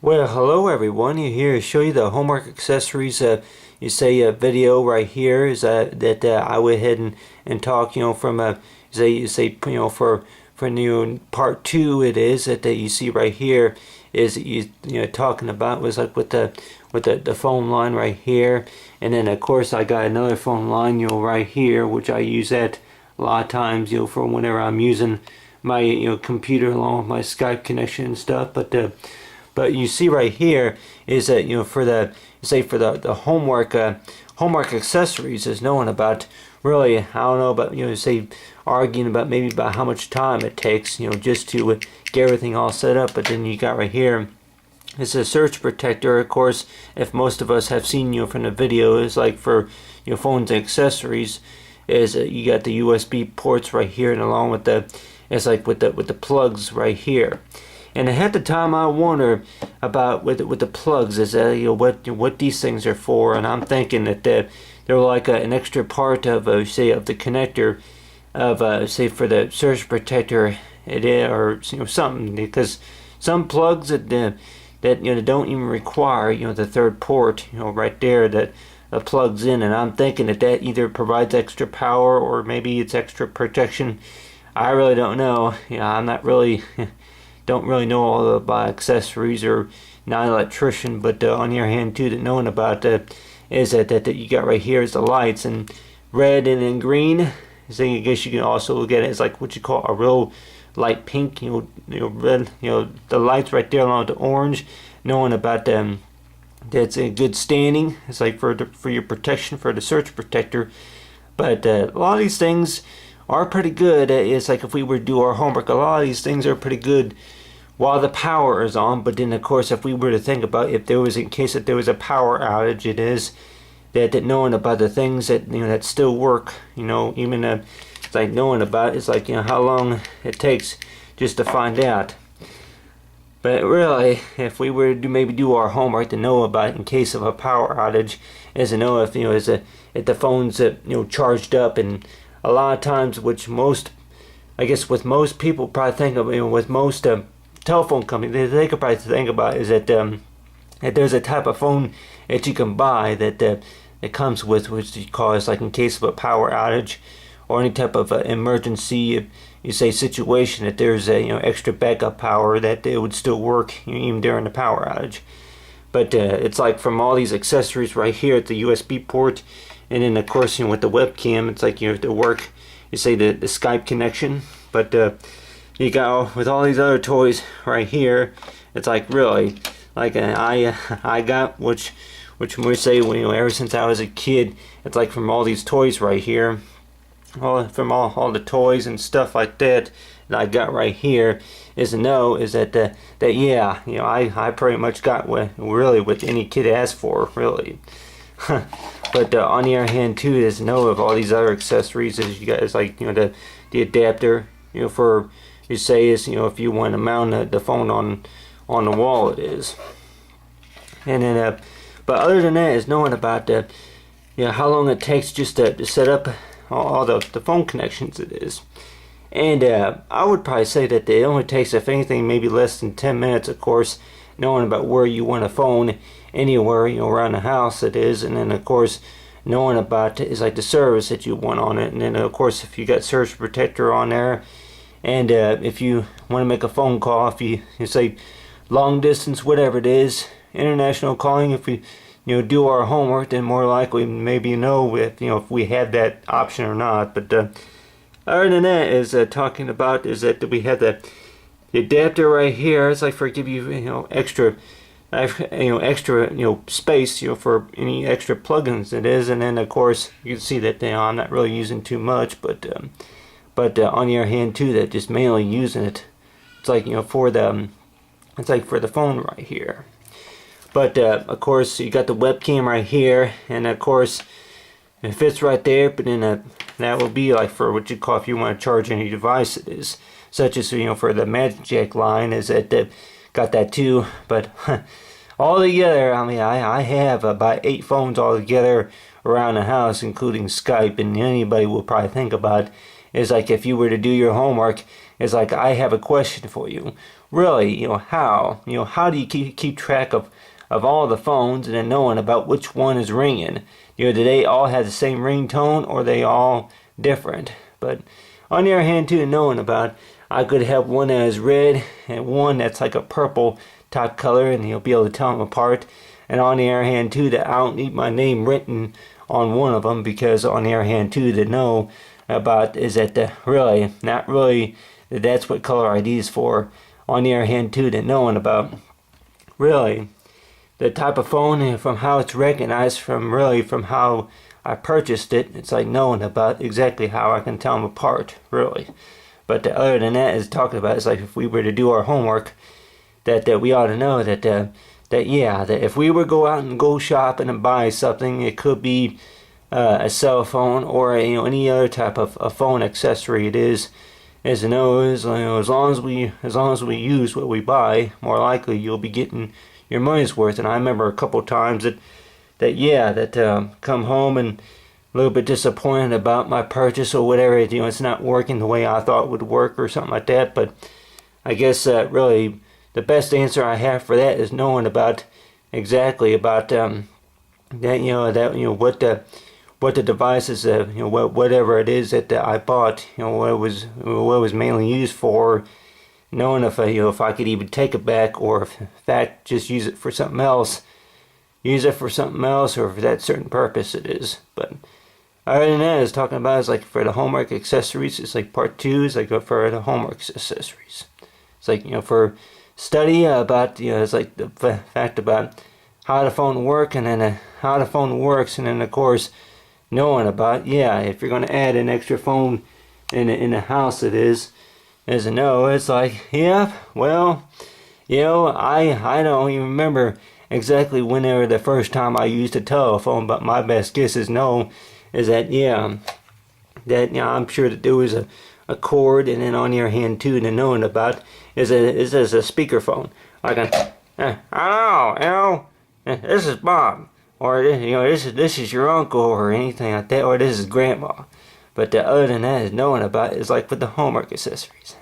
Well, hello everyone. Here to show you the homework accessories. You say a video right here is that I went ahead and talk. From for new part two. It is that you see right here is talking about was like with the phone line right here, and then of course I got another phone line right here, which I use that a lot of times for whenever I'm using my computer along with my Skype connection and stuff, but you see right here is that for the homework accessories is knowing about really, I don't know about arguing about maybe about how much time it takes just to get everything all set up. But then you got right here is a surge protector. Of course, if most of us have seen from the video, is like for phones and accessories, is you got the USB ports right here, and along with it's like with the plugs right here. And at the time I wonder about with the plugs is what these things are for, and I'm thinking that they're like an extra part of of the connector of say for the surge protector, or something, because some plugs that don't even require the third port right there that plugs in, and I'm thinking that either provides extra power or maybe it's extra protection. I really don't know. I'm not really don't really know all about accessories, or not an electrician, but on the other hand too, that knowing about is that you got right here is the lights, and red and then green. So I guess you can also look at it as like what you call a real light pink, red, the lights right there along with the orange, knowing about that's a good standing. It's like for your protection, for the surge protector. But a lot of these things are pretty good. It's like if we were to do our homework, a lot of these things are pretty good while the power is on. But then of course, if we were to think about if there was, in case that there was a power outage, it is that knowing about the things that that still work, even it's like knowing about it's like how long it takes just to find out. But really, if we were to maybe do our homework to know about in case of a power outage, is to know if if the phone's charged up. And a lot of times, which most, I guess with most people probably think of, with most telephone companies, they could probably think about is that that there's a type of phone that you can buy that it comes with, which you call is like in case of a power outage or any type of emergency situation, that there's a extra backup power that it would still work even during the power outage. But it's like from all these accessories right here at the USB port, and then of course with the webcam, it's like you have to work the Skype connection. But you got with all these other toys right here, it's like really like I got which we say ever since I was a kid, it's like from all these toys right here, from all the toys and stuff like that I got right here, is to know is that yeah, I pretty much got what any kid asked for, really. But on the other hand too, is to know of all these other accessories, is you guys like the adapter for is if you want to mount the phone on the wall, it is. And then but other than that is knowing about how long it takes just to set up all the phone connections, it is. And I would probably say that it only takes, if anything, maybe less than 10 minutes, of course, knowing about where you want a phone anywhere around the house, it is. And then of course knowing about is like the service that you want on it. And then of course if you got surge protector on there, and if you want to make a phone call, if you say long distance, whatever it is, international calling, if we do our homework, then more likely maybe if we had that option or not. But other than that is talking about is that we have the adapter right here. It's like for give you extra extra space for any extra plugins it is. And then of course you can see that I'm not really using too much, but on the other hand too, that just mainly using it, it's like for the it's like for the phone right here. But of course you got the webcam right here, and of course it fits right there. But then that will be like for what you call if you want to charge any device, it is, such as for the Magic Jack line, is that got that too. But all together, I have about 8 phones all together around the house, including Skype. And anybody will probably think about is like if you were to do your homework, is like I have a question for you. really, how do you keep track of all the phones and then knowing about which one is ringing? Do they all have the same ringtone, or are they all different? But on the other hand too, knowing about, I could have one that is red and one that's like a purple type color, and you'll be able to tell them apart. And on the other hand too, that I don't need my name written on one of them, because on the other hand too, to know about is that really, not really, that's what caller ID is for. On the other hand too, that knowing about really the type of phone and from how it's recognized, from how I purchased it, it's like knowing about exactly how I can tell them apart, really. But other than that, is talking about, it's like if we were to do our homework, that we ought to know that if we were to go out and go shopping and buy something, it could be a cell phone or any other type of a phone accessory. It is to know is as long as we use what we buy, more likely you'll be getting your money's worth. And I remember a couple times that come home and a little bit disappointed about my purchase or whatever. It's not working the way I thought it would work or something like that. But I guess really the best answer I have for that is knowing about exactly about what the device is, whatever it is that I bought, what it was mainly used for, knowing if I could even take it back, or if in fact just use it for something else, or for that certain purpose it is. But other than that, is talking about is like for the homework accessories. It's like part 2 is like for the homework accessories. It's like for study about it's like the fact about how the phone works, and then how the phone works, and then of course knowing about if you're going to add an extra phone in the house, it's like I don't even remember exactly whenever the first time I used a telephone, but my best guess is I'm sure that there was a cord, and then on your hand too, and knowing about is a speakerphone. Like hello, this is Bob, or this is your uncle, or anything like that, or this is Grandma. But other than that, is knowing about is like with the homework accessories.